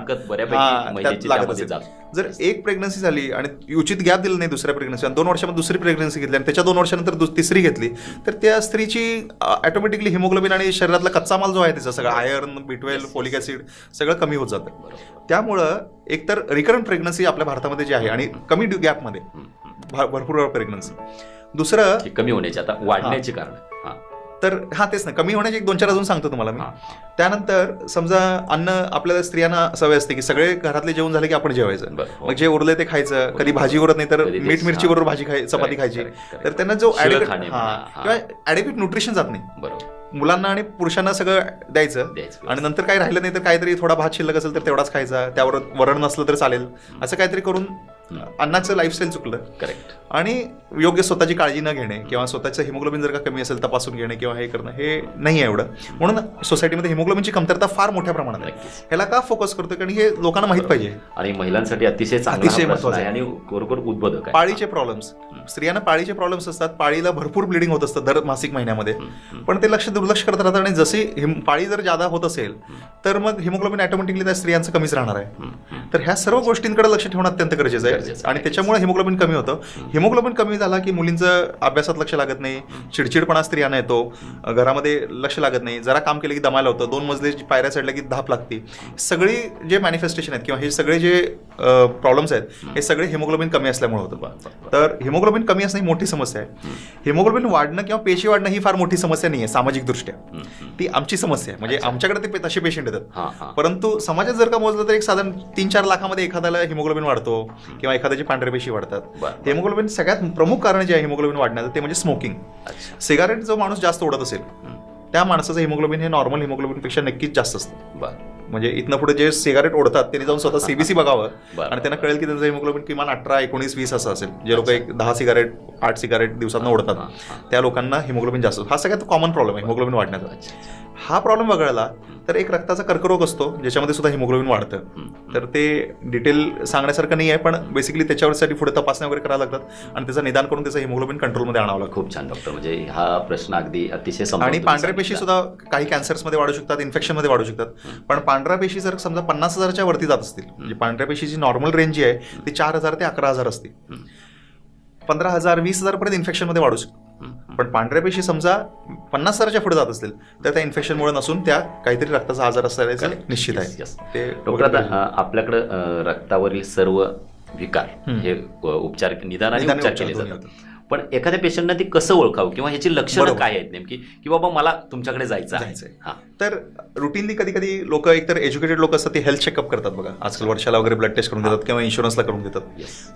लागत असेल. जर एक प्रेग्नन्सी झाली आणि उचित गॅप दिलं नाही दुसऱ्या प्रेग्नन्सी, 2 वर्षामध्ये दुसरी प्रेग्नन्सी घेतली आणि त्याच्या 2 वर्षानंतर तिसरी घेतली, तर त्या स्त्रीची ऑटोमॅटिकली हिमोग्लोबिन आणि शरीरातला कच्चा माल जो आहे त्याचा सगळं आयर्न, B12, फोलिक ऍसिड सगळं कमी होत जातं. त्यामुळं एकतर रिकरंट प्रेग्नन्सी आपल्या भारतामध्ये जी आहे आणि कमी गॅपमध्ये भरपूर प्रेग्नन्सी. दुसरं कमी होण्याची, आता वाढण्याची कारण. तर तेच ना, कमी होण्याचे 1-2-4 अजून सांगतो तुम्हाला मी. त्यानंतर समजा अन्न आपल्याला स्त्रियांना सवय असते की सगळे घरातले जेवण झाले की आपण जेवायचं, मग जे उरले ते खायचं. कधी भाजी उरत नाही तर मीठ मिरची बरोबर चपाती खायची. तर त्यांना जो किंवा ऍडिक्वेट न्यूट्रिशन जात नाही. मुलांना आणि पुरुषांना सगळं द्यायचं आणि नंतर काही राहिलं नाही तर काहीतरी थोडा भात शिल्लक असेल तर तेवढाच खायचा, त्यावर वरण नसलं तर चालेल, असं काहीतरी करून अन्नाचं लाईफस्टाईल चुकलं. करेक्ट. आणि योग्य स्वतःची काळजी न घेणे किंवा स्वतःचं हिमोग्लोबिन जर का कमी असेल तपासून घेणे किंवा हे करणं हे नाही आहे एवढं. म्हणून सोसायटीमध्ये हिमोग्लोबिनची कमतरता फार मोठ्या प्रमाणात आहे. ह्याला का फोकस करतो कारण हे लोकांना माहित पाहिजे आणि महिलांसाठी अतिशय महत्त्वाचं आहे आणि बरोबर उद्बोधक आहे. पाळीचे प्रॉब्लेम्स, स्त्रियांना पाळीचे प्रॉब्लेम्स असतात, पाळीला भरपूर ब्लिडिंग होत असतं दर मासिक महिन्यामध्ये, पण ते दुर्लक्ष करत राहतात आणि जशी पाळी जर जादा होत असेल तर मग हिमोग्लोबिन ऑटोमॅटिकली त्या स्त्रियांचं कमीच राहणार आहे. तर ह्या सर्व गोष्टींकडे लक्ष ठेवणं अत्यंत गरजेचं आहे आणि त्याच्यामुळे हिमोग्लोबिन कमी होतं. हिमोग्लोबिन कमी झाला की मुलींचं अभ्यासात लक्ष लागत नाही, चिडचिडपणा स्त्रियांना येतो, घरामध्ये लक्ष लागत नाही, जरा काम केलं की दमायला होतं, 2 मजले पायऱ्या चढल्या की धाप लागते. सगळी जे मॅनिफेस्टेशन आहेत किंवा हे सगळे जे प्रॉब्लेम्स आहेत हे सगळे हिमोग्लोबिन कमी असल्यामुळे होतं. तर हिमोग्लोबिन कमी असणं ही मोठी समस्या आहे. हिमोग्लोबिन वाढणं किंवा पेशी वाढणं ही फार मोठी समस्या नाही आहे सामाजिक दृष्ट्या, ती आमची समस्या आहे. म्हणजे आमच्याकडे ते तसे पेशंट येतात, परंतु समाजात जर का मोजलं तर एक साधारण 3-4 लाखामध्ये एखाद्याला हिमोग्लोबिन वाढतो किंवा एखाद्याची पांढऱ्या पेशी वाढतात. हिमोग्लोबिन सगळ्यात प्रमुख कारण जे आहे हिमोग्लोबिन वाढण्याचं ते म्हणजे स्मोकिंग. सिगारेट जो माणूस जास्त ओढत असेल त्या माणसाचं हिमोग्लोबिन हे नॉर्मल हिमोग्लोबिनपेक्षा नक्कीच जास्त असतं. म्हणजे इथनं पुढे जे सिगारेट ओढतात त्यांनी जाऊन स्वतः सीबीसी बघावं आणि त्यांना कळेल की त्यांचं हिमोग्लोबिन किमान 18, 19, 20 असं असेल. जे लोक 10 सिगारेट 8 सिगारेट दिवसांना ओढतात त्या लोकांना हिमोग्लोबिन जास्त. हा सगळ्यात कॉमन प्रॉब्लेम आहे हिमोग्लोबिन वाढण्याचा. हा प्रॉब्लेम वगळला तर एक रक्ताचा कर्करोग असतो ज्याच्यामध्ये सुद्धा हिमोग्लोबिन वाढतं. तर ते डिटेल सांगण्यासारखं नाही आहे, पण बेसिकली त्याच्यावरसाठी पुढे तपासण्या वगैरे कराव्या लागतात आणि त्याचं निदान करून त्याचं हिमोग्लोबिन कंट्रोलमध्ये आणावं लागतं. खूप छान डॉक्टर, म्हणजे हा प्रश्न अगदी अतिशय आणि पांढऱ्या पेशी सुद्धा काही कॅन्सर्समध्ये वाढू शकतात, इन्फेक्शनमध्ये वाढू शकतात. पण पांढऱ्या पेशी जर समजा 50,000च्या वरती जात असतील, म्हणजे पांढऱ्या पेशीची नॉर्मल रेंज जी आहे ती 4,000 ते 11,000 असते. 15,000, 20,000 पर्यंत इन्फेक्शनमध्ये वाढू शकतो. पण पांढऱ्या पेशी समजा 50,000च्या पुढे जात असतील तर त्या इन्फेक्शनमुळे नसून त्या काहीतरी रक्ताचा आजार असल्याचं निश्चित आहे. ते डॉक्टर आपल्याकडे रक्तावरील सर्व विकार हे उपचार निदान आणि उपचार केले जातात. पण एखाद्या पेशंटनं ती कसं ओळखावं किंवा ह्याची लक्षणं काय आहेत नेमकी की बाबा मला तुमच्याकडे जायचं आहे. तर रुटीनली कधी कधी लोक एकतर एज्युकेटेड लोक असतात ते हेल्थ चेकअप करतात बघा आजकाल, वर्षाला वगैरे ब्लड टेस्ट करून देतात किंवा इन्शुरन्सला करून देतात.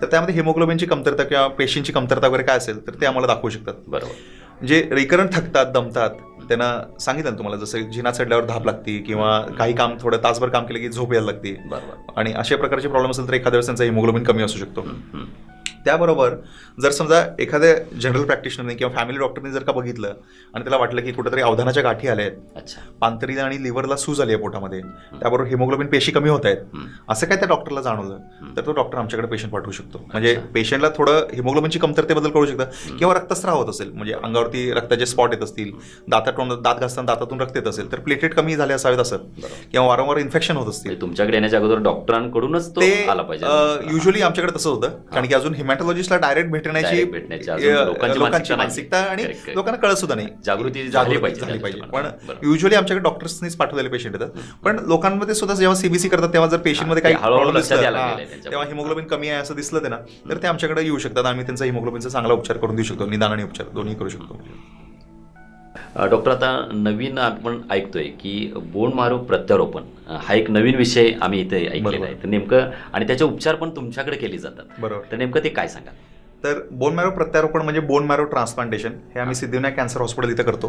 तर त्यामध्ये हिमोग्लोबिनची कमतरता किंवा पेशींची कमतरता वगैरे काय असेल तर ते आम्हाला दाखवू शकतात. बरोबर. जे रिकरंट थकतात, दमतात, त्यांना सांगितलं ना तुम्हाला जसं जिना चढल्यावर धाप लागते किंवा काही काम थोडं तासभर काम केलं की झोप यायला लागते आणि अशा प्रकारचे प्रॉब्लेम असेल तर एखाद्या वेळेस त्यांचा हिमोग्लोबिन कमी असू शकतो. त्याबरोबर जर समजा एखाद्या जनरल प्रॅक्टिशनरने किंवा फॅमिली डॉक्टरने जर का बघितलं आणि त्याला वाटलं की कुठेतरी अवधानाच्या गाठी आल्या आहेत, पांतरी आणि लिव्हरला सूज आली आहे पोटामध्ये, त्याबरोबर हिमोग्लोबिन पेशी कमी होत आहेत, असं काय त्या डॉक्टरला जाणवलं तर तो डॉक्टर आमच्याकडे पेशंट पाठवू शकतो. म्हणजे पेशंटला थोडं हिमोग्लोबिनची कमतरतेबद्दल कळू शकतं किंवा रक्तस्राव होत असेल, म्हणजे अंगावरती रक्ताचे स्पॉट येत असतील, दात घासताना दातातून रक्त येत असेल तर प्लेटेट कमी झाले असावेत असं, किंवा वारंवार इन्फेक्शन होत असतील. तुमच्याकडे येण्याच्या अगोदर डॉक्टरांकडूनच ते आला पाहिजे. युजली आमच्याकडे तसं होतं कारण की अजून हिमॅटॉलॉजिस्टला डायरेक्ट भेटण्याची लोकांची मानसिकता आणि लोकांना कळत सुद्धा नाही, जागृती झाली पाहिजे. पण युजली आमच्याकडे डॉक्टर्सनीच पाठवलेले पेशंट येतात. पण लोकांमध्ये सुद्धा जेव्हा सीबीसी करतात तेव्हा जर पेशंटमध्ये काही प्रॉब्लेम दिसला तेव्हा हिमोग्लोबिन कमी आहे असं दिसलं त्यांना तर ते आमच्याकडे येऊ शकतात. आम्ही त्यांचा हिमोग्लोबिनचा चांगला उपचार करून देऊ शकतो, निदान आणि उपचार दोन्ही करू शकतो. डॉक्टर, आता नवीन आपण ऐकतोय की बोन मारो प्रत्यारोपण हा एक नवीन विषय आम्ही इथे ऐकलेला आहे. तर नेमकं आणि त्याचे उपचार पण तुमच्याकडे केले जातात. बरोबर. तर नेमकं ते काय सांगा? तर बोन मॅरो प्रत्यारोपण म्हणजे बोन मॅरो ट्रान्सप्लांटेशन हे आम्ही सिद्धिविनायक कॅन्सर हॉस्पिटल इथं करतो.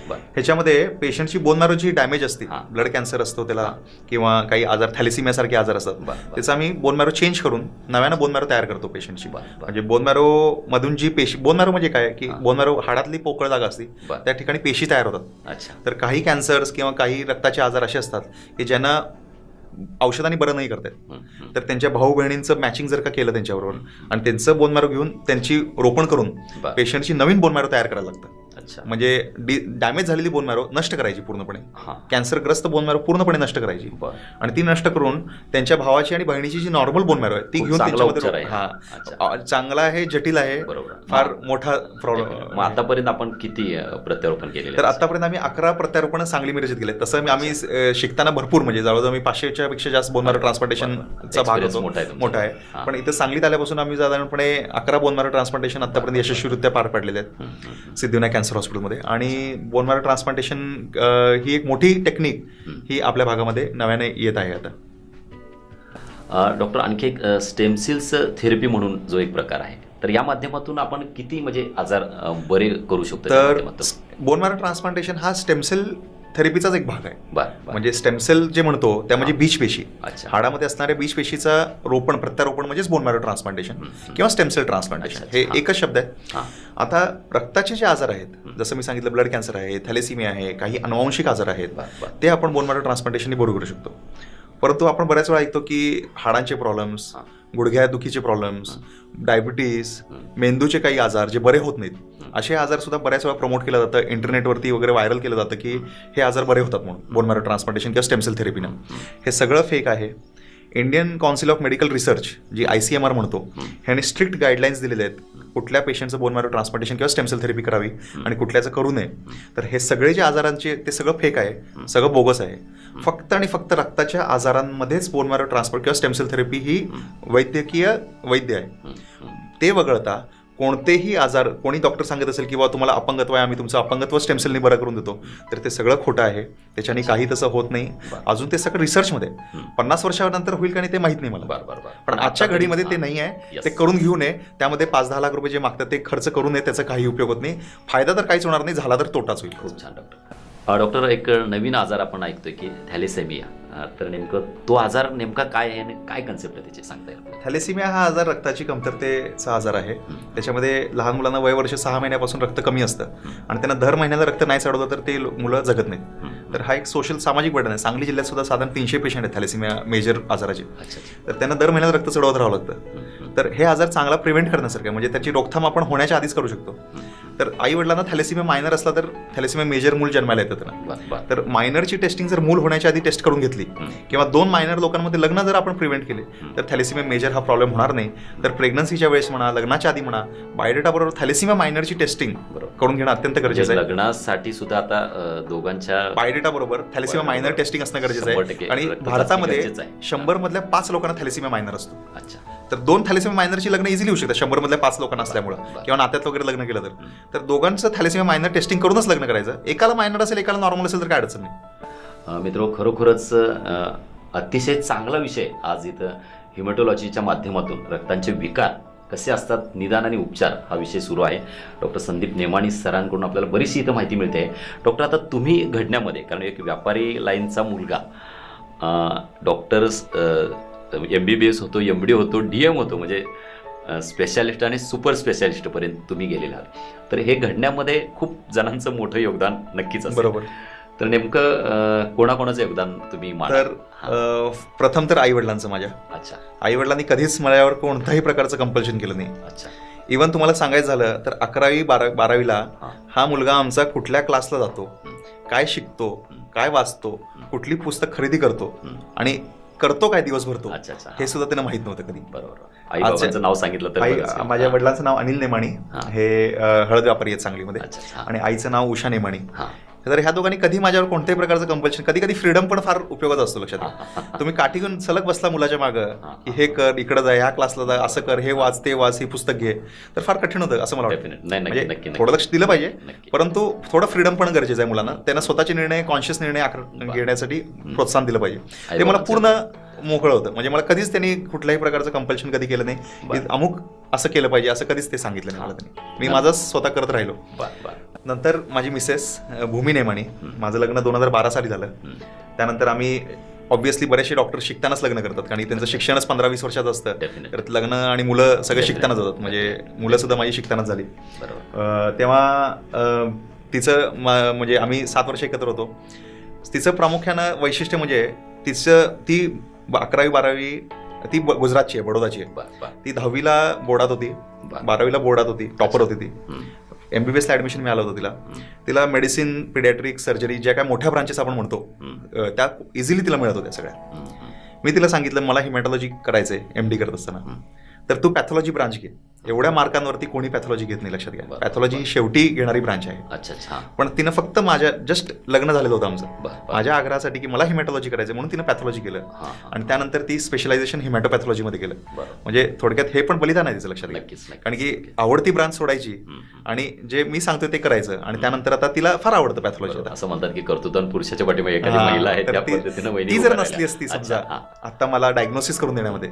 ह्याच्यामध्ये पेशंटची बोन मॅरो जी डॅमेज असते, ब्लड कॅन्सर असतो त्याला किंवा काही आजार थॅलेसिमिया सारखे आजार असतात, त्याचं आम्ही बोन मॅरो चेंज करून नव्यानं बोन मॅरो तयार करतो पेशंटची. म्हणजे बोन मॅरो मधून जी पेशी, बोन मॅरो म्हणजे काय की बोन मॅरो हाडातली पोकळ जागा असते त्या ठिकाणी पेशी तयार होतात. तर काही कॅन्सर्स किंवा काही रक्ताचे आजार असे असतात की ज्यांना औषधांनी बरं नाही करतात तर त्यांच्या भाऊ बहिणींचं मॅचिंग जर का केलं त्यांच्याबरोबर आणि त्यांचं बोन मॅरो घेऊन त्यांची रोपण करून पेशंटची नवीन बोन मॅरो तयार करायला लागतं. म्हणजे डॅमेज झालेली बोन मॅरो नष्ट करायची पूर्णपणे, कॅन्सरग्रस्त बोन मॅरो पूर्णपणे नष्ट करायची आणि ती नष्ट करून त्यांच्या भावाची आणि बहिणीची जी नॉर्मल बोन मॅरो आहे ती घेऊन त्यांच्यामध्ये चांगला आहे, जटिल आहे, फार मोठा प्रॉब्लेम. आतापर्यंत आपण किती प्रत्यारोपण केले? तर आतापर्यंत आम्ही 11 प्रत्यारोपण सांगली मिरजेत केले. तसं आम्ही शिकताना भरपूर म्हणजे जवळजवळ मी 500च्या पेक्षा जास्त बोन मॅरो ट्रान्सप्लांटेशनचा भाग होतो, मोठा आहे. पण इथे सांगलीत आल्यापासून आम्ही साधारणपणे 11 बोन मॅरो ट्रान्सप्लांटेशन आतापर्यंत यशस्वीरित्या पार पाडलेले आहेत सिद्धिविनायक कॅन्सर हॉस्पिटलमध्ये. आणि बोन मॅरो ट्रान्सप्लांटेशन ही एक मोठी टेक्निक ही आपल्या भागामध्ये नव्याने येत आहे आता. डॉक्टर, आणखी एक स्टेम सेल्स थेरपी म्हणून जो एक प्रकार आहे तर या माध्यमातून आपण किती म्हणजे आजार बरे करू शकतो? तर बोन मॅरो ट्रान्सप्लांटेशन हा स्टेमसेल थेरपीचाच एक भाग आहे. म्हणजे स्टेमसेल जे म्हणतो त्या म्हणजे बीजपेशी, हाडामध्ये असणाऱ्या बीजपेशीचा रोपण, प्रत्यारोपण म्हणजेच बोन मॅरो ट्रान्सप्लांटेशन किंवा स्टेमसेल ट्रान्सप्लांटेशन, हे एकच शब्द आहे. आता रक्ताचे जे आजार आहेत, जसं मी सांगितलं ब्लड कॅन्सर आहे, थॅलेसिमिया आहे, काही अनुवांशिक आजार आहेत, ते आपण बोन मॅरो ट्रान्सप्लांटेशनने बरे करू शकतो. परंतु आपण बऱ्याच वेळा ऐकतो की हाडांचे प्रॉब्लेम्स, गुडघ्यादुखीचे प्रॉब्लेम्स, डायबिटीस, मेंदूचे काही आजार जे बरे होत नाहीत, असे आजार सुद्धा बऱ्याच वेळा प्रमोट केलं जातं, इंटरनेटवरती वगैरे व्हायरल केलं जातं की हे आजार बरे होतात म्हणून बोन मॅरो ट्रान्सप्लांटेशन किंवा स्टेमसेल थेरपीनं. हे सगळं फेक आहे. Indian council of medical research, जी ICMR म्हणतो, ह्याने स्ट्रिक्ट गाईडलाईन्स दिलेले आहेत कुठल्या पेशंटचं बोन मॅरो ट्रान्सप्लांटेशन किंवा स्टेमसेल थेरपी करावी आणि कुठल्याचं करू नये. तर हे सगळे जे आजारांचे ते सगळं फेक आहे, सगळं बोगस आहे. फक्त आणि फक्त रक्ताच्या आजारांमध्येच बोन मॅरो ट्रान्सप्लांट किंवा स्टेमसेल थेरपी ही वैद्यकीय वैद्य आहे. ते वगळता कोणतेही आजार, कोणी डॉक्टर सांगत असेल की बाबा तुम्हाला अपंगत्व आहे, आम्ही तुमचं अपंगत्व स्टेमसेलनी बरं करून देतो, तर ते सगळं खोटं आहे. त्याच्याने काही तसं होत नाही. अजून ते सगळं रिसर्चमध्ये 50 वर्षानंतर होईल का नाही ते माहित नाही मला, पण आजच्या घडीमध्ये ते नाही आहे. ते करून घेऊ नये. त्यामध्ये 5-10 लाख रुपये जे मागतात ते खर्च करू नये. त्याचा काही उपयोग होत नाही. फायदा तर काहीच होणार नाही, झाला तर तोटाच होईल. खूप छान डॉक्टर, एक नवीन आजार आपण ऐकतोय की थॅलेसेमिया. तर नेमकं तो आजार नेमका काय आहे आणि काय कन्सेप्ट आहे त्याची, सांगता येईल? थॅलेसिमिया हा आजार रक्ताची कमतरतेचा आजार आहे. त्याच्यामध्ये लहान मुलांना वय वर्ष 6 महिन्यापासून रक्त कमी असतं आणि त्यांना दर महिन्याला रक्त नाही चढवलं तर ते मुलं जगत नाहीत. तर हा एक सोशल सामाजिक बर्डन आहे. सांगली जिल्ह्यात सुद्धा साधारण 300 पेशंट आहेत थॅलेसिमिया मेजर आजाराचे. तर त्यांना दर महिन्याला रक्त चढवत राहावं लागतं. तर हे आजार चांगला प्रिव्हेंट करण्यासारखं, म्हणजे त्याची रोकथाम आपण होण्याच्या आधीच करू शकतो. तर आई वडिलांना थॅलेसिमिया मायनर असला तर थॅलेसिमिया मेजर मूल जन्माला येतं त्यांना. तर मायनरची टेस्टिंग जर मूल होण्याच्या आधी टेस्ट करून घेतली किंवा 2 मायनर लोकांमध्ये लग्न जर आपण प्रिव्हेंट केले तर थॅलेसिमिया मेजर हा प्रॉब्लेम होणार नाही. तर प्रेग्नन्सीच्या वेळेस म्हणा, लग्नाच्या आधी म्हणा, बायोडेटा बरोबर थॅलेसिमिया मायनरची टेस्टिंग करून घेणं अत्यंत गरजेचं आहे. लग्नासाठी सुद्धा आता दोघांच्या बायोडेटा बरोबर थॅलेसिमिया मायनर टेस्टिंग असणं गरजेचं आहे. आणि भारतामध्ये 100 मधल्या 5 लोकांना थॅलेसिमिया मायनर असतो. तर 2 थॅलेसिमिया मायनरची लग्न इझिली होऊ शकतात 100 मधल्या 5 लोकांना असल्यामुळे, किंवा नात्यात वगैरे लग्न केलं तर दोघांचं थॅलेसिमिया मायनर टेस्टिंग करूनच लग्न करायचं. एकाला मायनर असेल, एकाला नॉर्मल असेल तर काय अडचण नाही. मित्र, खरोखरच अतिशय चांगला विषय आज इथं हिमॅटॉलॉजीच्या माध्यमातून रक्तांचे विकार कसे असतात, निदान आणि उपचार हा विषय सुरू आहे. डॉक्टर संदीप नेमाणी सरांकडून आपल्याला बरीचशी इथं माहिती मिळते. डॉक्टर, आता तुम्ही घडण्यामध्ये, कारण एक व्यापारी लाईनचा मुलगा डॉक्टर्स MBBS होतो, MD होतो, DM होतो, म्हणजे स्पेशालिस्ट आणि सुपर स्पेशालिस्टपर्यंत तुम्ही गेलेला आहात. तर हे घडण्यामध्ये खूप जणांचं मोठं योगदान नक्कीच असेल. बरोबर. तर नेमकं कोणाकोणाचं योगदान तुम्ही तर प्रथम तर आई वडिलांचं माझ्या. अच्छा. आई वडिलांनी कधीच माझ्यावर कोणत्याही प्रकारचं कंपल्शन केलं नाही. अच्छा. इव्हन तुम्हाला सांगायचं झालं तर 11वी 12वीला हा मुलगा आमचा कुठल्या क्लासला जातो, काय शिकतो, काय वाचतो, कुठली पुस्तक खरेदी करतो आणि करतो काय दिवसभर तो, हे सुद्धा त्यांना माहित नव्हतं कधी. बरोबर. आई बाबांचं नाव सांगितलं तर माझ्या वडिलांचं नाव अनिल नेमाणी, हे हळद व्यापारी आहेत सांगलीमध्ये, आणि आईचं नाव उषा नेमाणी. तर ह्या दोघांनी कधी माझ्यावर कोणत्याही प्रकारचं कंपल्शन, कधी कधी फ्रीडम पण फार उपयोगाचा असतो. लक्षात घ्या, तुम्ही काठी घेऊन सलग बसला मुलाच्या मागं की हे कर, इकडे जा, ह्या क्लासला जा, असं कर, हे वाच, ते वाच, हे पुस्तक घे, तर फार कठीण होतं असं मला वाटतं. म्हणजे थोडं लक्ष दिलं पाहिजे, परंतु थोडं फ्रीडम पण गरजेचं आहे मुलांना. त्यांना स्वतःचे निर्णय, कॉन्शियस निर्णय घेण्यासाठी प्रोत्साहन दिलं पाहिजे. ते मला पूर्ण मोकळं होतं. म्हणजे मला कधीच त्यांनी कुठल्याही प्रकारचं कंपल्शन कधी केलं नाही की अमुक असं केलं पाहिजे, असं कधीच ते सांगितलं नाही मला त्यांनी. मी माझं स्वतः करत राहिलो. नंतर माझी मिसेस भूमी नेमाणी, माझं लग्न 2012 साली झालं. त्यानंतर आम्ही ऑब्व्हियसली बरेचसे डॉक्टर शिकतानाच लग्न करतात, कारण त्यांचं शिक्षणच 15-20 वर्षाचं असतं. तर लग्न आणि मुलं सगळं शिकतानाच होतात. म्हणजे मुलं सुद्धा माझी शिकतानाच झाली. तेव्हा तिचं म्हणजे आम्ही 7 वर्ष एकत्र होतो. तिचं प्रामुख्यानं वैशिष्ट्य म्हणजे ती 11वी 12वी ती गुजरातची आहे, बडोदाची आहे. ती 10वीला बोर्डात होती, 12वीला बोर्डात होती, टॉपर होती ती. MBBSला ऍडमिशन मिळालं होतं तिला मेडिसिन, पिडियाट्रिक, सर्जरी, ज्या काय मोठ्या ब्रांचेस आपण म्हणतो त्या इझिली तिला मिळत होत्या सगळ्या. मी तिला सांगितलं मला हिमॅटॉलॉजी करायचंय MD करत असताना, तर तू पॅथॉलॉजी ब्रांच घे. एवढ्या मार्कांवरती कोणी पॅथॉलॉजी घेत नाही, लक्षात घ्या. पॅथॉलॉजी शेवटी घेणारी ब्रांच आहे. अच्छा. पण तिनं फक्त माझ्या जस्ट लग्न झालेलं होतं आमचं, माझ्या आग्रहासाठी की मला हिमॅटॉलॉजी करायचं म्हणून तिनं पॅथॉलॉजी केलं. आणि त्यानंतर ती स्पेशलायझेशन हिमॅटोपॅथॉलॉजीमध्ये केलं. म्हणजे थोडक्यात हे पण बलिदान आहे तिचं, लक्षात घ्या. कारण की आवडती ब्रांच सोडायची आणि जे मी सांगतोय ते करायचं, आणि त्यानंतर आता तिला फार आवडतं पॅथॉलॉजी. असं म्हणतात की कर्तृत्व पुरुषाच्या पाठीमागे एखादी महिला आहे, त्या पद्धतीने ती जर नसली असती समजा आता मला डायग्नोसिस करून देण्यामध्ये,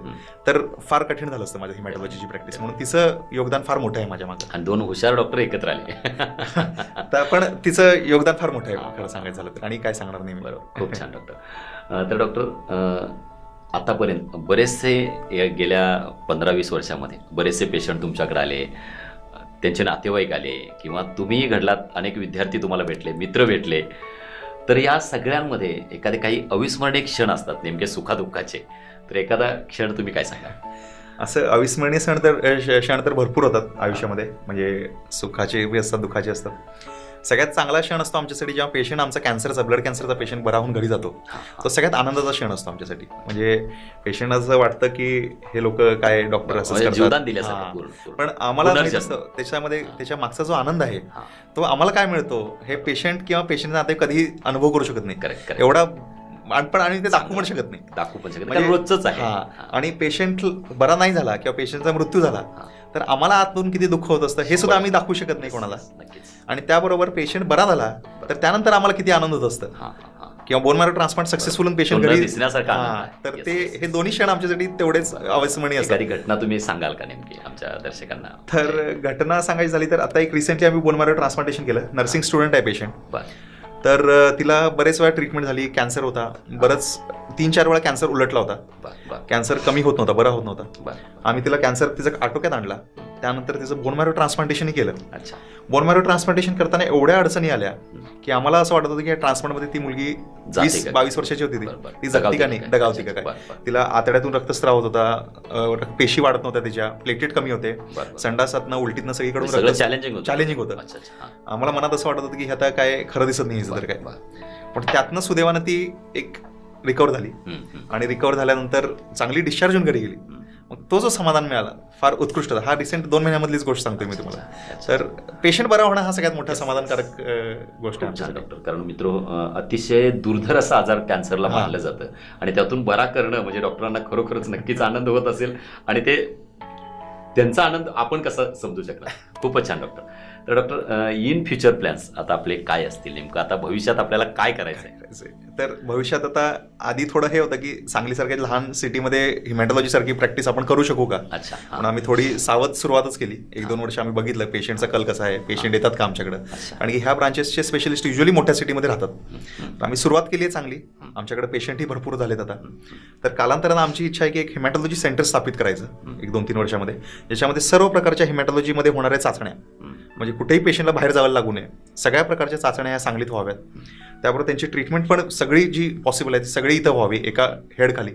तर फार कठीण झालं असतं माझ्या हिमॅटॉलॉजीची प्रॅक्टिस. म्हणून तिचं तिचं योगदान फार मोठं आहे माझ्या मागे. आणि 2 हुशार डॉक्टर एकत्र आले. पण तिचं योगदान फार मोठं आहे खरं सांगायचं झालं तर, आणि काय सांगणार नाही मी. बरोबर, खूप छान डॉक्टर. तर डॉक्टर, आतापर्यंत बरेचसे गेल्या 15-20 वर्षामध्ये बरेचसे पेशंट तुमच्याकडे आले, त्यांचे नातेवाईक आले, किंवा तुम्हीही घडलात, अनेक विद्यार्थी तुम्हाला भेटले, मित्र भेटले. तर या सगळ्यांमध्ये एखादे काही अविस्मरणीय क्षण असतात नेमके सुखादुःखाचे, तर एखादा क्षण तुम्ही काय सांगा? असं अविस्मरणीय क्षण तर भरपूर होतात आयुष्यामध्ये, म्हणजे सुखाचे बी असतात, दुःखाचे असतात. सगळ्यात चांगला क्षण असतो आमच्यासाठी जेव्हा पेशंट आमचा कॅन्सरचा, ब्लड कॅन्सरचा पेशंट बरा होऊन घरी जातो, तो सगळ्यात आनंदाचा क्षण असतो आमच्यासाठी. म्हणजे पेशंट असं वाटतं की हे लोक काय डॉक्टर असं जीवदान दिल्यासारखं. पण आम्हाला त्याच्यामध्ये त्याच्या मागचा जो आनंद आहे तो आम्हाला काय मिळतो हे पेशंट किंवा पेशंट नाते कधी अनुभव करू शकत नाही. एवढा पण आणि ते दाखवू पण शकत नाही, रोजच आहे. आणि पेशंट बरा नाही झाला किंवा पेशंटचा मृत्यू झाला तर आम्हाला आतून किती दुःख होत असतं हे सुद्धा आम्ही दाखवू शकत नाही कोणाला. आणि त्याबरोबर पेशंट बरा झाला तर त्यानंतर आम्हाला किती आनंद होत असतं, किंवा bone marrow transplant successful patient घरी दिसण्यासारखा. तर ते हे दोन्ही क्षण आमच्यासाठी तेवढेच अविस्मरणीय असतात. घटना तुम्ही सांगाल का नेमकी आमच्या दर्शकांना? तर घटना सांगायची झाली तर आता एक रिसेंटली आम्ही बोन मॅरो ट्रान्सप्लांटेशन केलं. नर्सिंग स्टुडंट आहे पेशंट. तर तिला बरेच वेळा ट्रीटमेंट झाली, कॅन्सर होता, बरंच 3-4 वेळा कॅन्सर उलटला होता, कॅन्सर कमी होत नव्हता, बरा होत नव्हता. आम्ही तिला कॅन्सर तिचं आटोक्यात आणला, त्यानंतर तिचं बोन मॅरो ट्रान्सप्लांटेशनही केलं. बोन मॅरो ट्रान्सप्लांटेशन करताना एवढ्या अडचणी आल्या की आम्हाला असं वाटत होतं की या ट्रान्सप्लांटमध्ये ती मुलगी 20-22 वर्षाची होती, ती जगती का नाही, दगावती का काय. तिला आतड्यातून रक्तस्राव होत होता, पेशी वाढत नव्हत्या, तिच्या प्लेटलेट कमी होते, संडासातनं उलटीतनं सगळीकडून चॅलेंजिंग होतं. आम्हाला मनात असं वाटत होतं की आता काय खरं दिसत नाही तर काय. पण त्यातनं सुदैवानं ती एक रिकवर झाली, आणि रिकवर झाल्यानंतर चांगली डिस्चार्ज होऊन घरी गेली. मग तो जो समाधान मिळाला फार उत्कृष्ट होता. हा रिसेंट 2 महिन्यामधलीच गोष्ट सांगतोय मी तुम्हाला. तर पेशंट बरा होणं हा सगळ्यात मोठा समाधानकारक गोष्ट आहे डॉक्टर. कारण मित्र, अतिशय दुर्धर असा आजार कॅन्सरला मानलं जातं, आणि त्यातून बरा करणं म्हणजे डॉक्टरांना खरोखरच नक्कीच आनंद होत असेल, आणि ते त्यांचा आनंद आपण कसा समजू शकला. खूपच छान डॉक्टर. तर डॉक्टर, इन फ्युचर प्लॅन्स आता आपले काय असतील नेमकं? आता भविष्यात आपल्याला काय करायचं आहे? तर भविष्यात आता आधी थोडं हे होतं की सांगलीसारख्या लहान सिटीमध्ये हिमॅटॉलॉजी सारखी प्रॅक्टिस आपण करू शकू का. अच्छा. म्हणून आम्ही थोडी सावध सुरुवातच केली. 1-2 वर्ष आम्ही बघितलं पेशंटचा कल कसा आहे, पेशंट येतात का आमच्याकडे, आणि ह्या ब्रांचेसचे स्पेशलिस्ट युजली मोठ्या सिटीमध्ये राहतात. आम्ही सुरुवात केली आहे चांगली, आमच्याकडे पेशंटही भरपूर झालेत आता. तर कालांतरानं आमची इच्छा आहे की एक हिमॅटॉलॉजी सेंटर स्थापित करायचं 1-2-3 वर्षामध्ये, ज्याच्यामध्ये सर्व प्रकारच्या हिमॅटॉलॉजीमध्ये होणाऱ्या चाचण्या, म्हणजे कुठेही पेशंटला बाहेर जायला लागू नये, सगळ्या प्रकारच्या चाचण्या ह्या सांगलीत व्हाव्यात. त्याबरोबर त्यांची ट्रीटमेंट पण सगळी जी पॉसिबल आहे ती सगळी इथं व्हावी एका हेड खाली.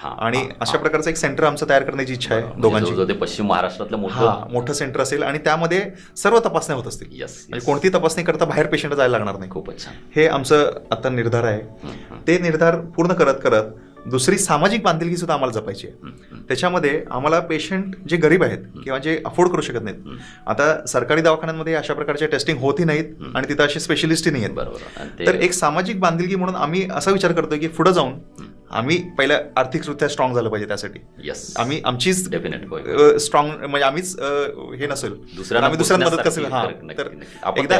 आणि अशा प्रकारचं एक सेंटर आमचं तयार करण्याची इच्छा आहे दोघांची. ते पश्चिम महाराष्ट्रातलं मोठं सेंटर असेल, आणि त्यामध्ये सर्व तपासण्या होत असतील. म्हणजे कोणती तपासणी करता बाहेर पेशंट जायला लागणार नाही. खूपच छान. हे आमचं आता निर्धार आहे. ते निर्धार पूर्ण करत करत दुसरी सामाजिक बांधिलकी सुद्धा आम्हाला जपायची आहे. त्याच्यामध्ये आम्हाला पेशंट जे गरीब आहेत किंवा जे अफोर्ड करू शकत नाहीत, आता सरकारी दवाखान्यांमध्ये अशा प्रकारच्या टेस्टिंग होतही नाहीत, आणि तिथं असे स्पेशलिस्टही नाही आहेत. बरोबर. तर एक सामाजिक बांधिलकी म्हणून आम्ही असा विचार करतोय की पुढे जाऊन आम्ही पहिल्या आर्थिकरित्या स्ट्रॉंग झालं पाहिजे. त्यासाठी आम्ही आमचीच स्ट्रॉंग, म्हणजे आम्हीच हे नसेल, आम्ही दुसऱ्यांना मदत कसं. तर एकदा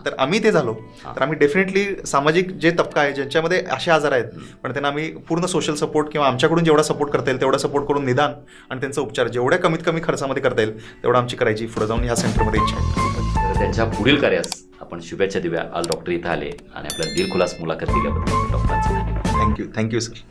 तर आम्ही ते झालो तर आम्ही डेफिनेटली सामाजिक जे तबका आहे ज्यांच्यामध्ये असे आजार आहेत, पण त्यांना आम्ही पूर्ण सोशल सपोर्ट किंवा आमच्याकडून जेवढा सपोर्ट करता येईल तेवढा सपोर्ट करून निदान आणि त्यांचा उपचार जेवढ्या कमीत कमी खर्चामध्ये करता येईल तेवढा आमची करायची पुढे जाऊन ह्या सेंटरमध्ये इच्छा आहे. त्यांच्या पुढील कार्यास आपण शुभेच्छा देऊया. आज डॉक्टर इथं आले आणि आपल्या दिलखुलास मुलाखत दिल्याबद्दल डॉक्टरांचं थँक्यू सर.